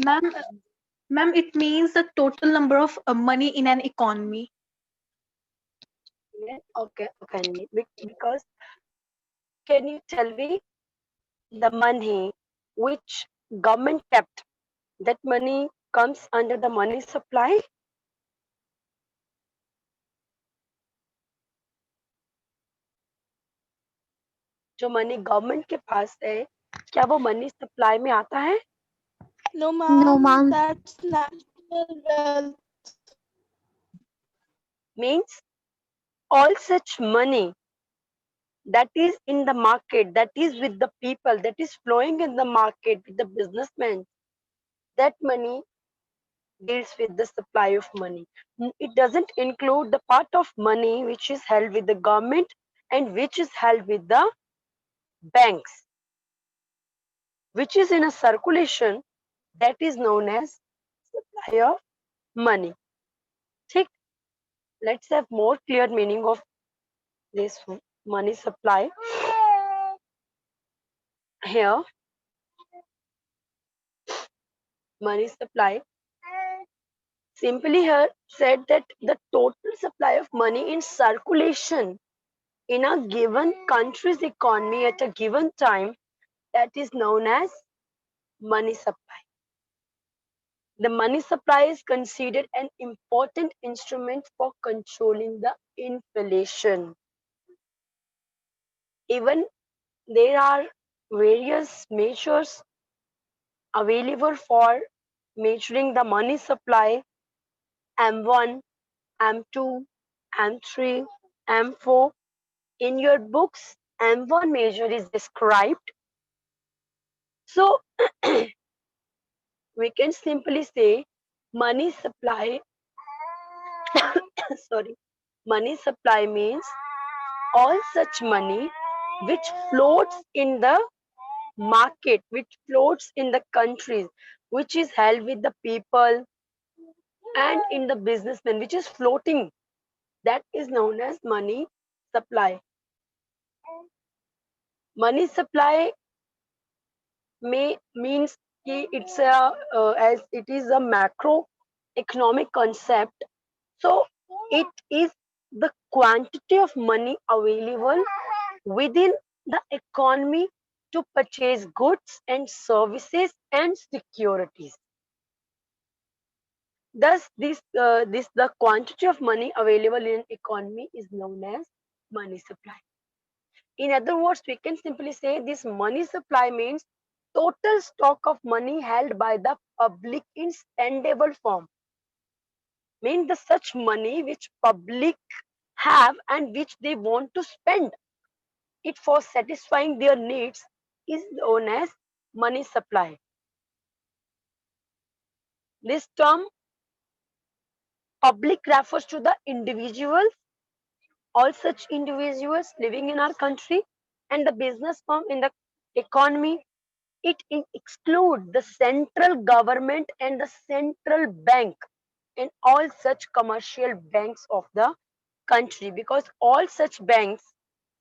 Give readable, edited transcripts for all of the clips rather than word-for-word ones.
Ma'am, ma'am, it means the total number of money in an economy. Okay, okay. Because can you tell me the money which government kept? That money comes under the money supply. जो money government के पास है, क्या वो money supply में आता है? No, No, ma'am, ma'am. that's national wealth. Means all such money that is in the market, that is with the people, that is flowing in the market with the businessmen, that money deals with the supply of money. It doesn't include the part of money which is held with the government and which is held with the banks, which is in a circulation, that is known as supply of money. ठीक? Let's have more clear meaning of this money supply. Here, money supply simply here said that the total supply of money in circulation in a given country's economy at a given time, that is known as money supply. The money supply is considered an important instrument for controlling the inflation. Even there are various measures available for measuring the money supply: M1, M2, M3, M4. In your books, M1 measure is described. So we can simply say money supply, sorry, money supply means all such money which floats in the market, which floats in the countries, which is held with the people and in the businessmen, which is floating, that is known as money supply. Money supply may means कि it's a as it is a macro economic concept. So it is the quantity of money available within the economy to purchase goods and services and securities. Thus, this the quantity of money available in economy is known as money supply. In other words, we can simply say this money supply means total stock of money held by the public in spendable form. Means the such money which public have and which they want to spend it for satisfying their needs is known as money supply. This term public refers to the individuals, all such individuals living in our country, and the business firm in the economy. It excludes the central government and the central bank and all such commercial banks of the country, because all such banks,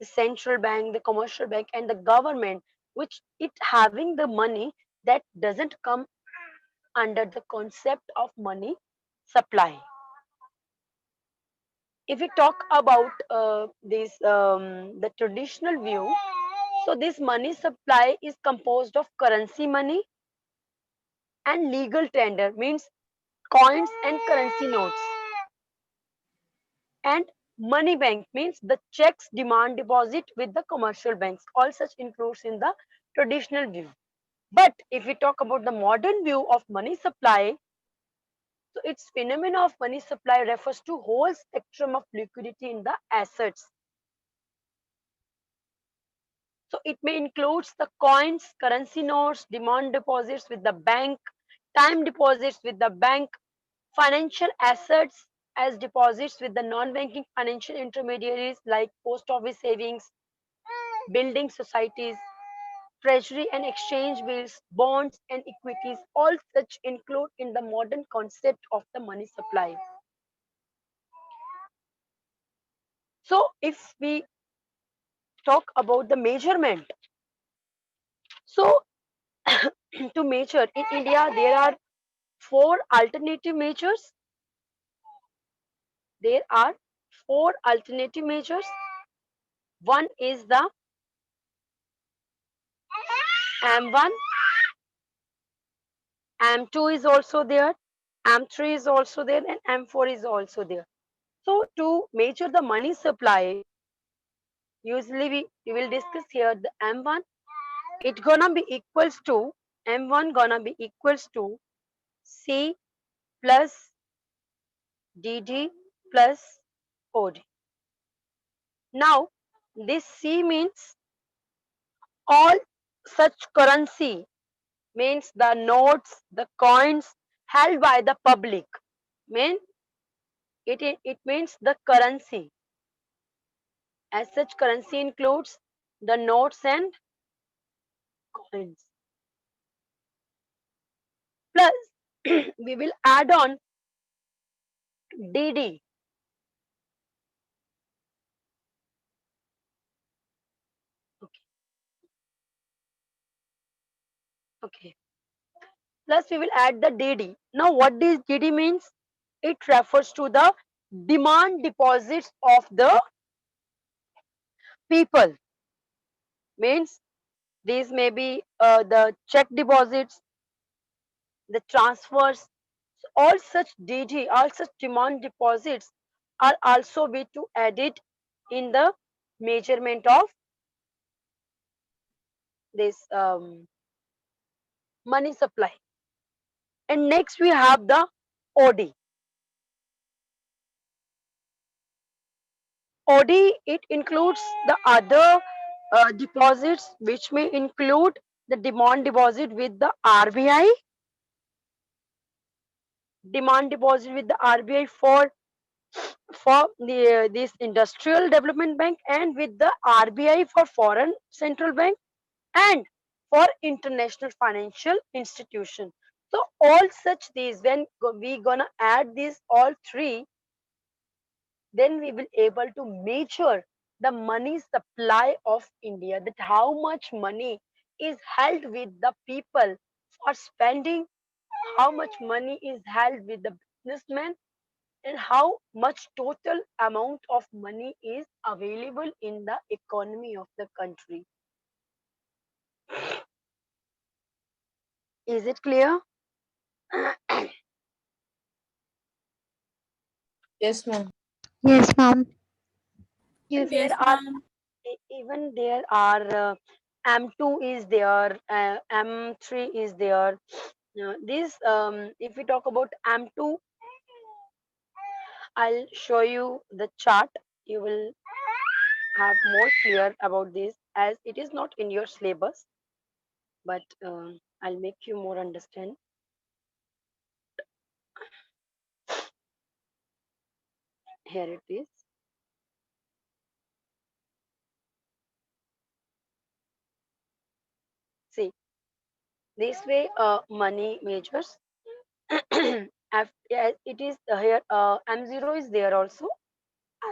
the central bank, the commercial bank, and the government, which it having the money, that doesn't come under the concept of money supply. If we talk about this the traditional view, so this money supply is composed of currency money and legal tender, means coins and currency notes, and money bank means the checks, demand deposit with the commercial banks. All such includes in the traditional view. But if we talk about the modern view of money supply, so its phenomena of money supply refers to whole spectrum of liquidity in the assets. So it may includes the coins, currency notes, demand deposits with the bank, time deposits with the bank, financial assets as deposits with the non-banking financial intermediaries like post office savings, building societies, treasury and exchange bills, bonds and equities. All such include in the modern concept of the money supply. So if we talk about the measurement, so to measure. In India, there are 4 alternative measures. There are 4 alternative measures. One is the M1, M2 is also there, M3 is also there, and M4 is also there. So to measure the money supply, usually we will discuss here the M1. It gonna be equals to M1 gonna be equals to C plus DD plus OD. Now this C means all such currency, means the notes, the coins held by the public. Mean it means the currency. As such, currency includes the notes and coins. Plus, we will add on DD. Okay. Okay. Plus, we will add the DD. Now, what this DD means? It refers to the demand deposits of the people. Means these may be the check deposits, the transfers, all such DD, all such demand deposits are also be to added in the measurement of this money supply. And next we have the OD. OD, it includes the other deposits which may include the demand deposit with the RBI, demand deposit with the RBI for this industrial development bank, and with the RBI for foreign central bank, and for international financial institution. So all such these, when we gonna add these all three, then we will able to measure the money supply of India, that how much money is held with the people for spending, how much money is held with the businessmen, and how much total amount of money is available in the economy of the country. Is it clear? Yes, ma'am. Yes, ma'am. Yes. There Yes, are ma'am. even there are M2 is there, M3 is there. This if we talk about M2, I'll show you the chart. You will have more clear about this, as it is not in your syllabus, but I'll make you more understand. Here it is. See, this way money measures. It is here, M0 is there also.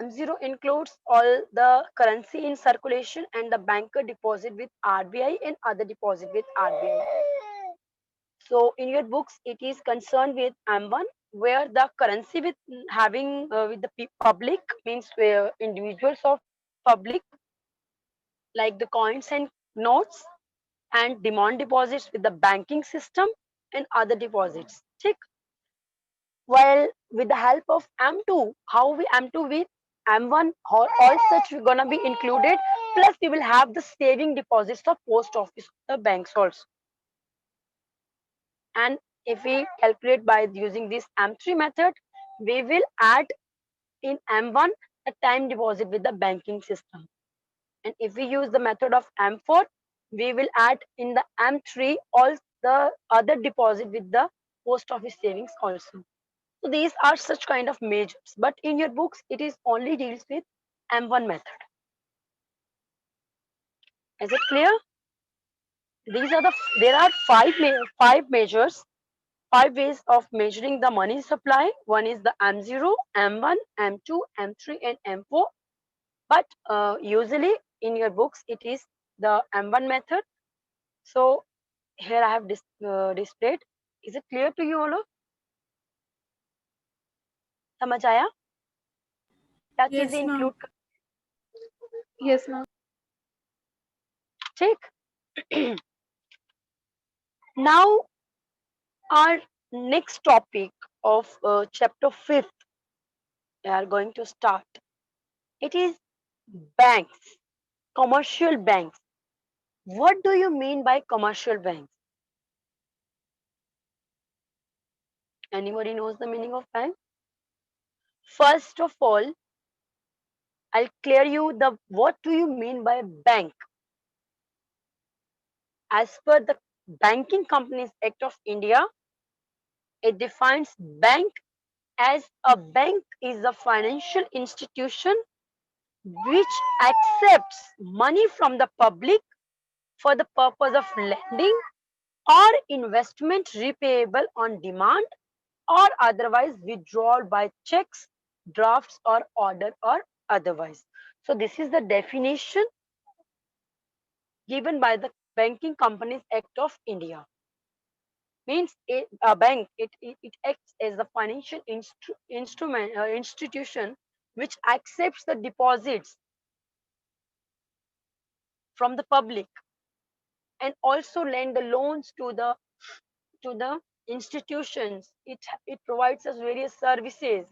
M0 includes all the currency in circulation and the banker deposit with RBI and other deposit with RBI. So in your books, it is concerned with M1, where the currency with having with the public, means where individuals of public, like the coins and notes, and demand deposits with the banking system and other deposits. Check. While with the help of M2, how we M2 with M1, all such we're gonna be included. Plus, we will have the saving deposits of post office, the banks also. And if we calculate by using this M3 method, we will add in M1 a time deposit with the banking system. And if we use the method of M4, we will add in the M3 all the other deposit with the post office savings also. So these are such kind of measures, but in your books, it is only deals with M1 method. Is it clear? These are there are five measures, 5 ways of measuring the money supply. One is the M0, M1, M2, M3, and M4. But usually in your books, it is the M1 method. So here I have displayed. Is it clear to you all? समझ आया क्या Yes, चीजें ma'am. Include Yes, ma'am. ठीक. Now our next topic of chapter 5th we are going to start. It is banks, commercial banks. What do you mean by commercial banks? Anybody knows the meaning of bank? First of all, I'll clear you the what do you mean by bank? As per the Banking Companies Act of India, it defines bank as a bank is a financial institution which accepts money from the public for the purpose of lending or investment repayable on demand or otherwise withdrawal by checks, drafts or order or otherwise. So this is the definition given by the Banking Companies Act of India. Means a bank, it acts as a financial institution which accepts the deposits from the public and also lend the loans to the institutions. It provides us various services.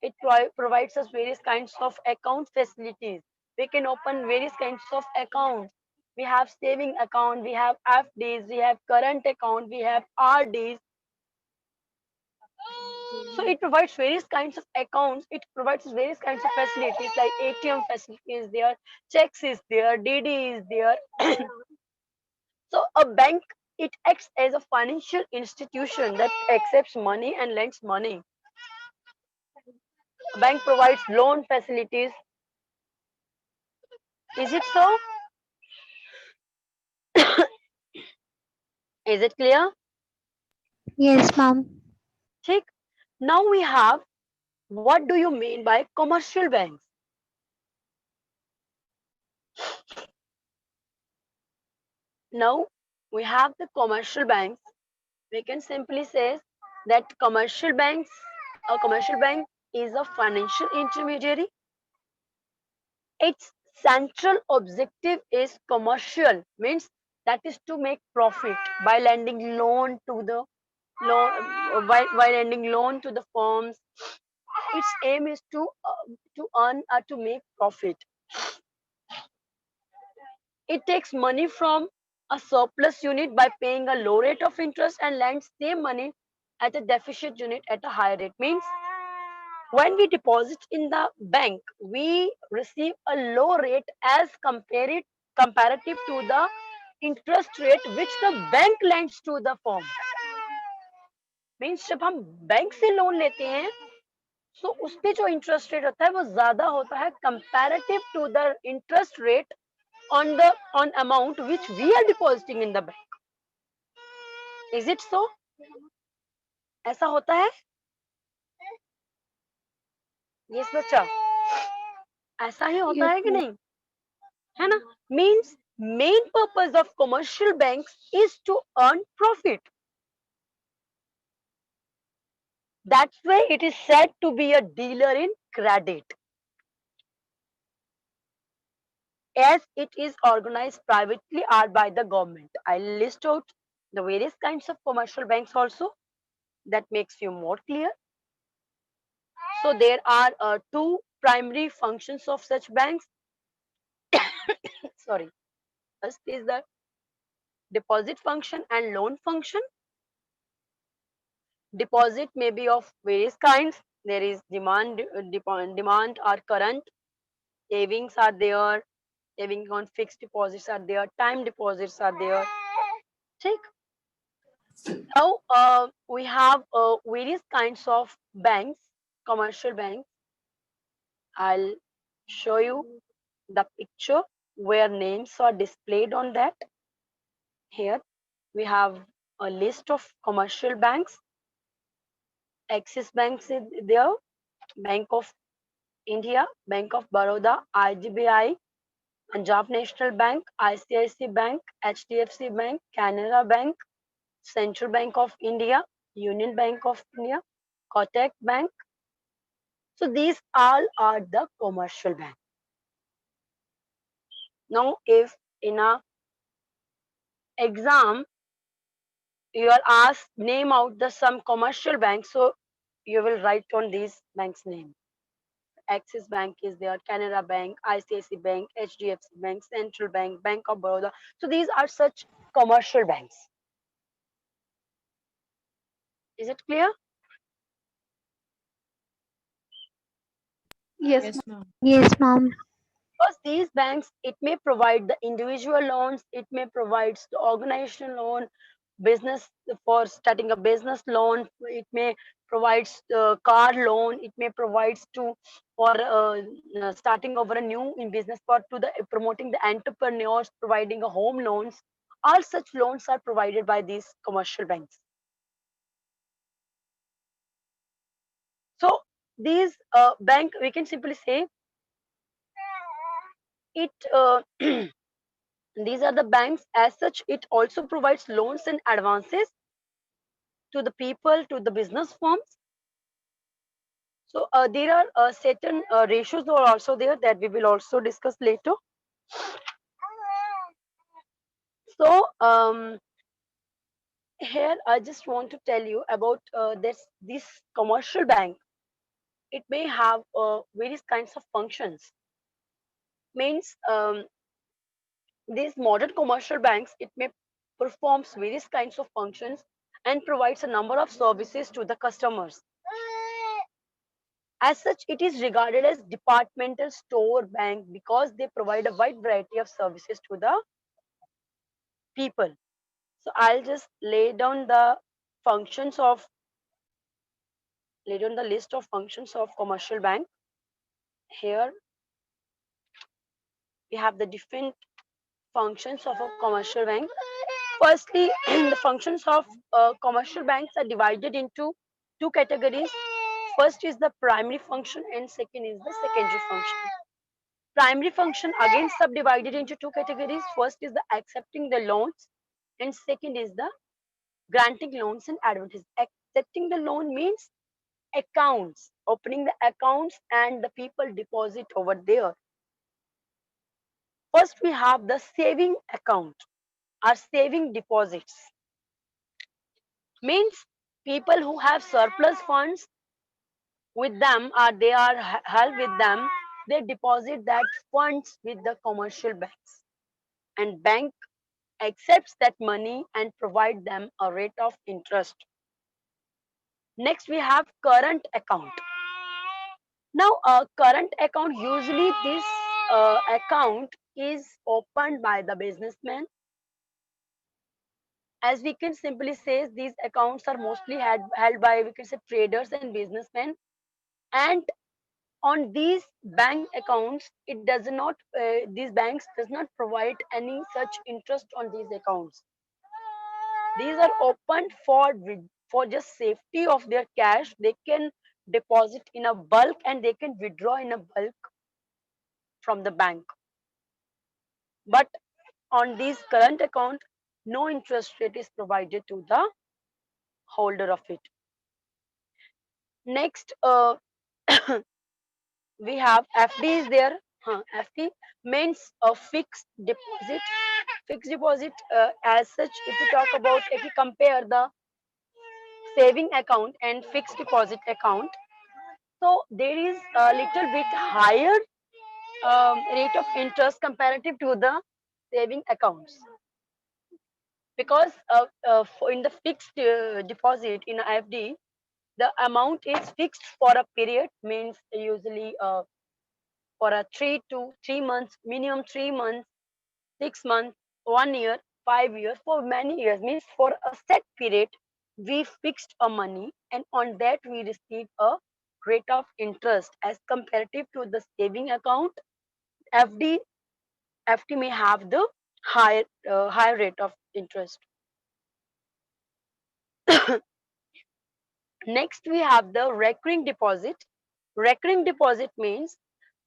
It provides us various kinds of account facilities. We can open various kinds of accounts. We have saving account, we have FDs, we have current account, we have RDs. So it provides various kinds of accounts. It provides various kinds of facilities like ATM facilities there, checks is there, DD is there. So a bank, it acts as a financial institution that accepts money and lends money. A bank provides loan facilities. Is it so? Is it clear? Yes, ma'am. Take. Now we have what do you mean by commercial banks? Now we have the commercial banks. We can simply say that a commercial bank is a financial intermediary. Its central objective is commercial, means that is to make profit by lending loan to the by lending loan to the firms. Its aim is to earn or to make profit. It takes money from a surplus unit by paying a low rate of interest and lends same money at a deficit unit at a higher rate. Means when we deposit in the bank, we receive a low rate as comparative to the interest rate which the bank lends to the firm. Means जब हम bank से loan लेते हैं तो उस पे जो interest rate होता है वो ज्यादा होता है comparative to the interest rate on amount which we are depositing in the bank. Is it so? ऐसा होता है? Yes बच्चा, ऐसा ही होता Yes, है कि ma'am. नहीं? है ना? Means main purpose of commercial banks is to earn profit. That's why it is said to be a dealer in credit. As it is organized privately or by the government. I'll list out the various kinds of commercial banks also. That makes you more clear. So there are two primary functions of such banks. Sorry. First is the deposit function and loan function. Deposit may be of various kinds. There is demand or current. Savings are there. Saving on fixed deposits are there. Time deposits are there. Take. Now we have various kinds of banks, commercial banks. I'll show you the picture where names are displayed on that. Here we have a list of commercial banks. Axis Bank is there, Bank of India, Bank of Baroda, IDBI, Punjab National Bank, ICICI Bank, HDFC Bank, Canara Bank, Central Bank of India, Union Bank of India, Kotak Bank. So these all are the commercial bank. Now, if in a exam you are asked name out the some commercial banks, so you will write on these banks' name. Axis Bank is there, Canara Bank, ICICI Bank, HDFC Bank, Central Bank, Bank of Baroda. So these are such commercial banks. Is it clear? Yes, ma'am. Yes, ma'am. Because these banks, it may provide the individual loans, it may provide the organization loan, business for starting a business loan, it may provides the car loan, it may provides to for starting over a new in business for to the promoting the entrepreneurs, providing a home loans. All such loans are provided by these commercial banks. So these bank, we can simply say it. These are the banks. As such, it also provides loans and advances to the people, to the business firms. So there are certain ratios are also there that we will also discuss later. So here I just want to tell you about this commercial bank. It may have various kinds of functions. Means these modern commercial banks, it may performs various kinds of functions and provides a number of services to the customers. As such, it is regarded as departmental store bank because they provide a wide variety of services to the people. So I'll just functions of lay down the list of functions of commercial bank. Here we have the different functions of a commercial bank. Firstly, the functions of commercial banks are divided into two categories. First is the primary function and second is the secondary function. Primary function again subdivided into two categories. First is the accepting the loans and second is the granting loans and advances. Accepting the loan means accounts, opening the accounts and the people deposit over there. First we have the saving account or saving deposits. Means people who have surplus funds with them or they are held with them, they deposit that funds with the commercial banks and bank accepts that money and provide them a rate of interest. Next we have current account. Now a current account, usually this account is opened by the businessman. As we can simply say, these accounts are mostly held by, we can say, traders and businessmen. And on these bank accounts, it does not these banks does not provide any such interest on these accounts. These are opened for just safety of their cash. They can deposit in a bulk and they can withdraw in a bulk from the bank. But on these current account, no interest rate is provided to the holder of it. Next, we have FD is there. FD means a fixed deposit. Fixed deposit, as such, if we talk about, if we compare the saving account and fixed deposit account, so there is a little bit higher rate of interest comparative to the saving accounts, because in the fixed deposit in FD, the amount is fixed for a period, means usually for a 3 to 3 months, minimum 3 months, 6 months, 1 year, 5 years, for many years, means for a set period, we fixed a money and on that we receive a rate of interest as comparative to the saving account. FD FD may have the higher rate of interest. Next, we have the recurring deposit. Recurring deposit means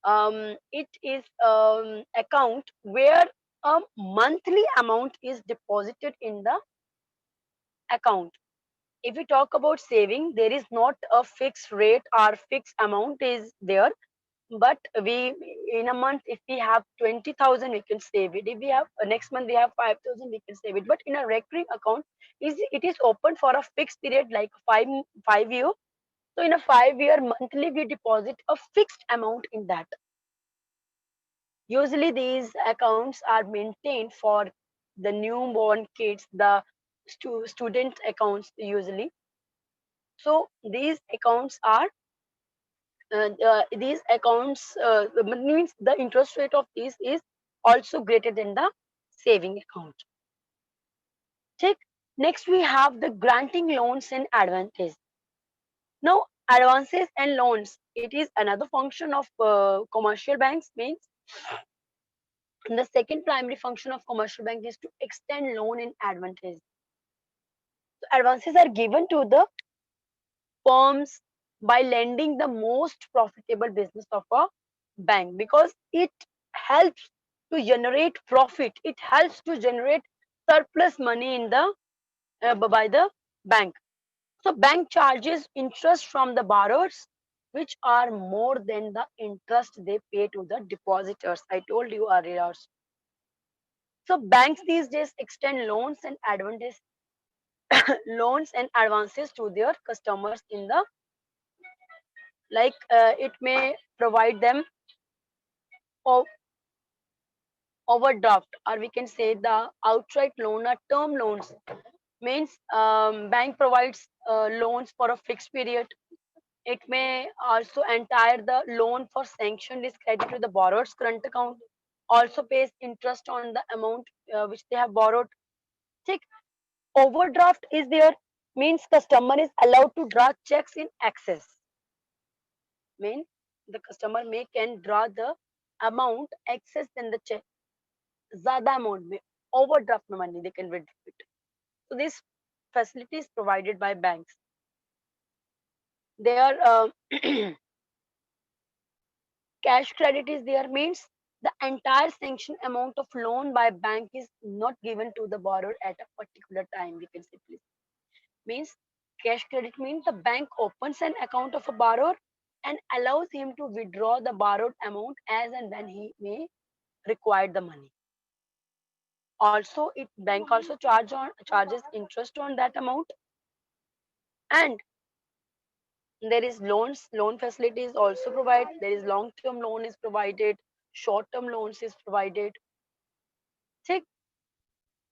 It is account where a monthly amount is deposited in the account. If we talk about saving, there is not a fixed rate or fixed amount is there, but we in a month if we have 20,000 we can save it. If we have next month we have 5,000 we can save it. But in a recurring account, it is open for a fixed period like 5 year. So in a 5 year monthly we deposit a fixed amount in that. Usually these accounts are maintained for the newborn kids, the student accounts usually. So these accounts means the interest rate of these is also greater than the saving account. Check. Next we have the granting loans and advances. Now advances and loans, it is another function of commercial banks. Means the second primary function of commercial bank is to extend loan and advances. So advances are given to the firms by lending the most profitable business of a bank, because it helps to generate profit, it helps to generate surplus money in the by the bank. So bank charges interest from the borrowers which are more than the interest they pay to the depositors. I told you earlier. So banks these days extend loans and advances to their customers in the, like it may provide them o- overdraft, or we can say the outright loan or term loans. Means bank provides loans for a fixed period. It may also entire the loan for sanction is credited to the borrower's current account, also pays interest on the amount which they have borrowed. Check. Overdraft is there, means customer is allowed to draw checks in excess. Means the customer may can draw the amount excess than the check. ज़्यादा amount में overdraft में money they can withdraw it. So this facility is provided by banks. They are cash credit is there, means the entire sanction amount of loan by bank is not given to the borrower at a particular time. We can simply means cash credit means the bank opens an account of a borrower and allows him to withdraw the borrowed amount as and when he may require the money. Also, it bank also charges interest on that amount, and there is loan facilities also provide. There is long term loan is provided, short term loans is provided. Check.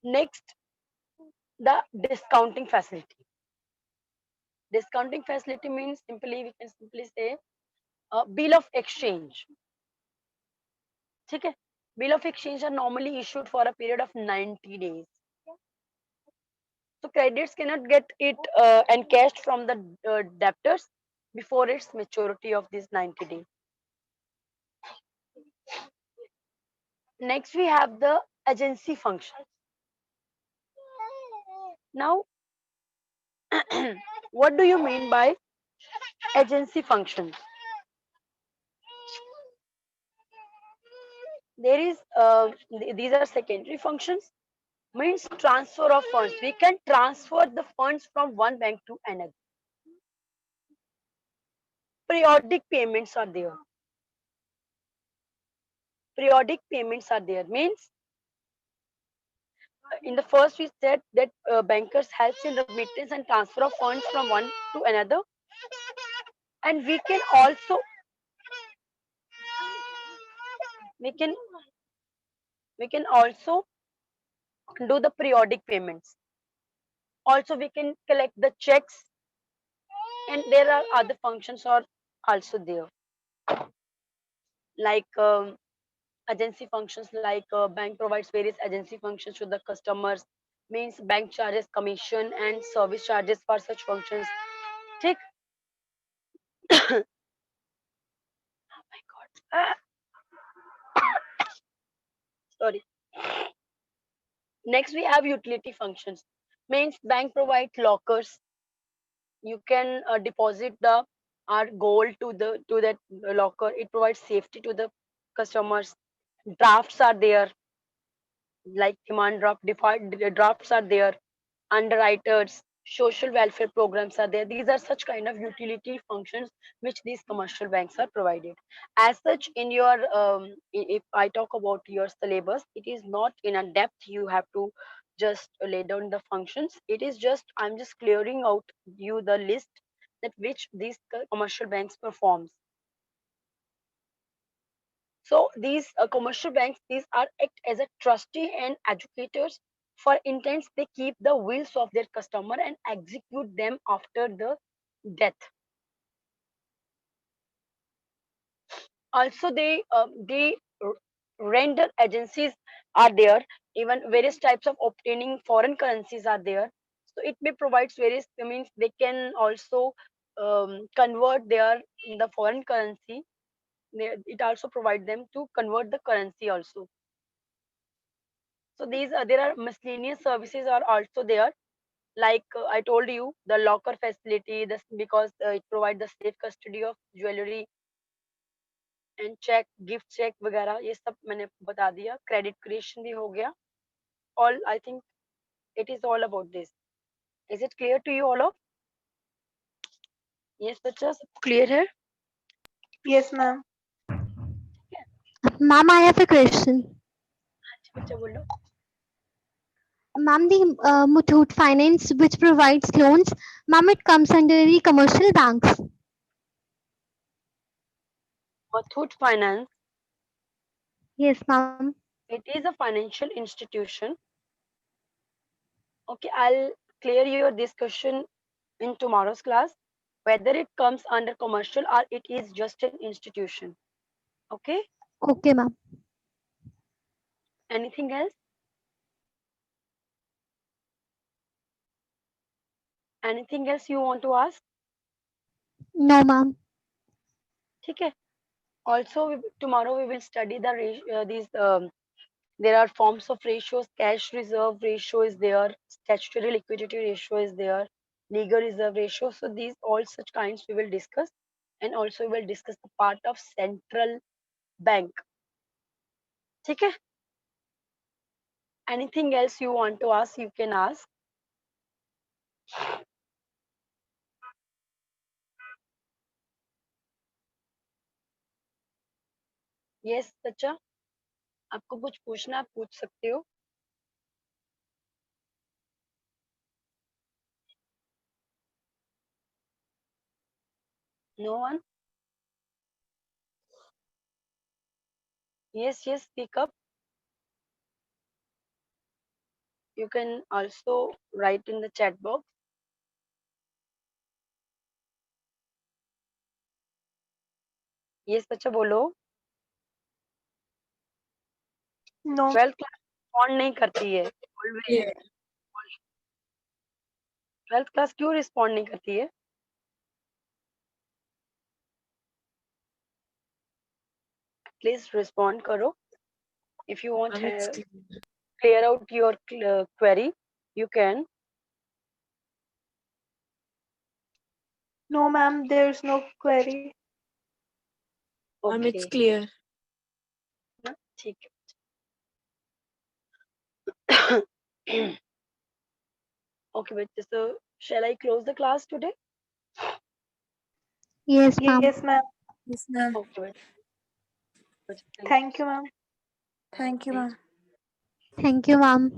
Next, the discounting facility. Discounting facility means simply we can simply say bill of exchange. Okay. Bill of exchange are normally issued for a period of 90 days. So creditors cannot get it encashed from the debtors before its maturity of this 90 days. Next, we have the agency function. Now, what do you mean by agency function? There is these are secondary functions, means transfer of funds. We can transfer the funds from one bank to another. Periodic payments are there. Periodic payments are there, means in the first we said that bankers helps in remittance and transfer of funds from one to another, and we can we can also do the periodic payments. Also we can collect the checks, and there are other functions are also there, like agency functions, like bank provides various agency functions to the customers, means bank charges commission and service charges for such functions. Take oh my god. Sorry. Next we have utility functions, means bank provide lockers. You can deposit the are gold to that locker. It provides safety to the customers. Drafts are there, like demand draft, defined drafts are there, underwriters, social welfare programs are there. These are such kind of utility functions which these commercial banks are provided. As such, in your if I talk about your syllabus, it is not in a depth. You have to just lay down the functions. It is just, I'm just clearing out you the list that which these commercial banks performs. So these commercial banks, these are act as a trustee and educators for intents. They keep the wills of their customer and execute them after the death. Also, they render agencies are there. Even various types of obtaining foreign currencies are there. So it may provides various means. They can also convert their in the foreign currency. It also provide them to convert the currency also. So these there are miscellaneous services are also there, like I told you, the locker facility, this because it provides the safe custody of jewelry and check, gift check वगैरह, ये सब मैंने बता दिया. Credit creation भी हो गया. All, I think it is all about this. Is it clear to you all of? Yes, बच्चा सब clear है? Yes, ma'am. Ma'am, I have a question. अच्छा बच्चा बोलो. Ma'am, the Muthoot Finance, which provides loans, ma'am, it comes under the commercial banks. Muthoot Finance, Yes, ma'am. it is a financial institution. Okay, I'll clear your discussion in tomorrow's class, whether it comes under commercial or it is just an institution. Okay, Okay, ma'am. anything else? Anything else you want to ask? No, ma'am. ठीक है. Also, tomorrow we will study the these. There are forms of ratios. Cash reserve ratio is there. Statutory liquidity ratio is there. Legal reserve ratio. So these all such kinds we will discuss, and also we will discuss the part of central bank. ठीक है. Anything else you want to ask? You can ask. Yes, बच्चा. आपको कुछ पूछना आप पूछ सकते हो. No one? Yes, yes, speak up. You can also write in the chat box. Yes, बच्चा बोलो. No. 12th क्लास रिस्पॉन्ड नहीं करती है. Always. 12th क्लास क्यों रिस्पॉन्ड नहीं करती है? Please respond करो. If you want to clear out your query, you can. No, ma'am, there's no query. Okay. It's clear. ठीक है. Okay, but so shall I close the class today? Yes, ma'am. Yes, ma'am. Yes, ma'am. Okay. But Thank you, ma'am. Thank you, ma'am. Thank you, ma'am.